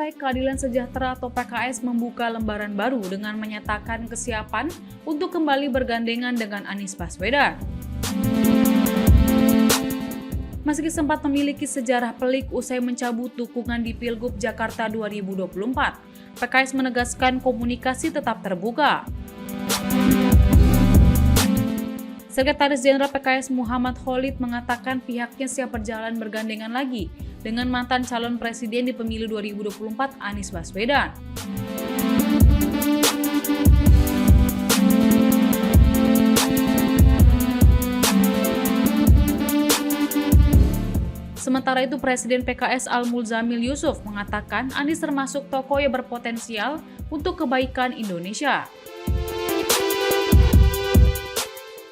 Partai Keadilan Sejahtera atau PKS membuka lembaran baru dengan menyatakan kesiapan untuk kembali bergandengan dengan Anies Baswedan. Meski sempat memiliki sejarah pelik usai mencabut dukungan di Pilgub Jakarta 2024, PKS menegaskan komunikasi tetap terbuka. Sekretaris Jenderal PKS Muhammad Khalid mengatakan pihaknya siap berjalan bergandengan lagi dengan mantan calon presiden di pemilu 2024 Anies Baswedan. Sementara itu, Presiden PKS Al-Mulzamil Yusuf mengatakan Anies termasuk tokoh yang berpotensial untuk kebaikan Indonesia.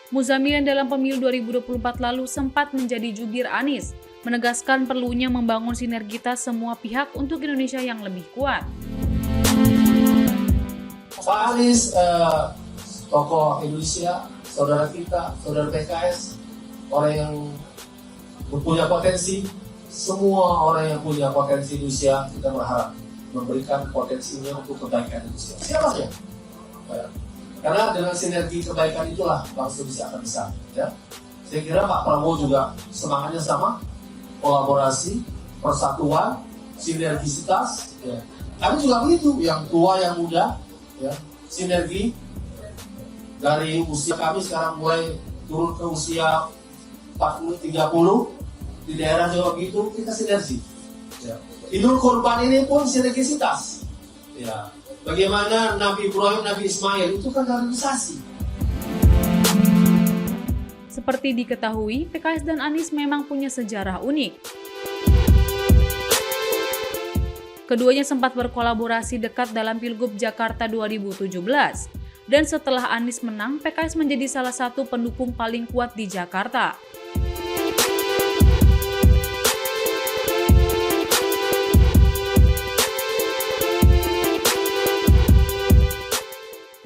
Muzamil yang dalam pemilu 2024 lalu sempat menjadi jubir Anies, menegaskan perlunya membangun sinergitas semua pihak untuk Indonesia yang lebih kuat. Pak Anies, tokoh Indonesia, saudara kita, saudara PKS, orang yang punya potensi, semua orang yang punya potensi Indonesia, kita berharap memberikan potensinya untuk kebaikan Indonesia. Siapa saja? Karena dengan sinergi kebaikan itulah bangsa Indonesia akan besar. Ya. Saya kira Pak Prabowo juga semangatnya sama, kolaborasi, persatuan, sinergisitas. Ya. Kami juga begitu, yang tua, yang muda, ya. Sinergi dari usia kami sekarang mulai turun ke usia 40, 30, di daerah juga begitu, kita sinergi. Ya. Idul Kurban ini pun sinergisitas. Ya. Bagaimana Nabi Ibrahim, Nabi Ismail, itu kan realisasi. Seperti diketahui, PKS dan Anies memang punya sejarah unik. Keduanya sempat berkolaborasi dekat dalam Pilgub Jakarta 2017. Dan setelah Anies menang, PKS menjadi salah satu pendukung paling kuat di Jakarta.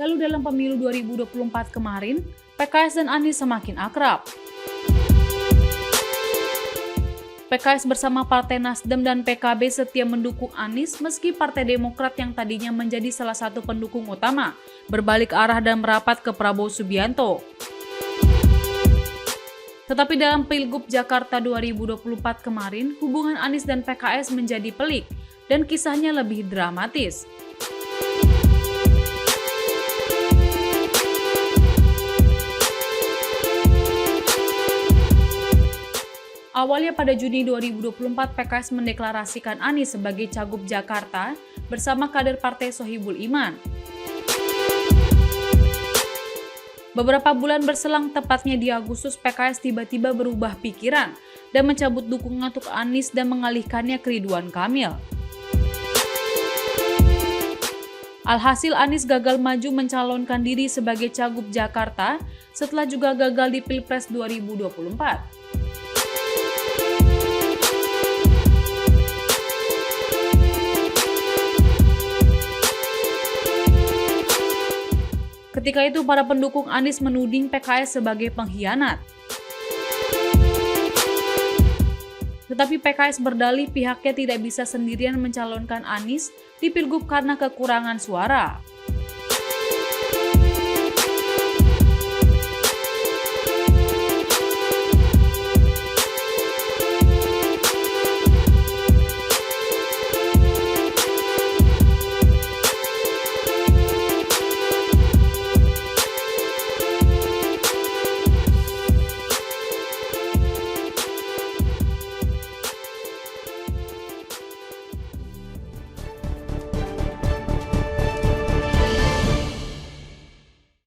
Lalu dalam pemilu 2024 kemarin, PKS dan Anies semakin akrab. PKS bersama Partai Nasdem dan PKB setia mendukung Anies meski Partai Demokrat yang tadinya menjadi salah satu pendukung utama berbalik arah dan merapat ke Prabowo Subianto. Tetapi dalam Pilgub Jakarta 2024 kemarin, hubungan Anies dan PKS menjadi pelik dan kisahnya lebih dramatis. Awalnya pada Juni 2024, PKS mendeklarasikan Anies sebagai Cagup Jakarta bersama kader Partai Sohibul Iman. Beberapa bulan berselang, tepatnya di Agustus, PKS tiba-tiba berubah pikiran dan mencabut dukungan untuk Anies dan mengalihkannya ke Ridwan Kamil. Alhasil Anies gagal maju mencalonkan diri sebagai Cagup Jakarta setelah juga gagal di Pilpres 2024. Ketika itu, para pendukung Anies menuding PKS sebagai pengkhianat. Tetapi PKS berdalih pihaknya tidak bisa sendirian mencalonkan Anies di Pilgub karena kekurangan suara.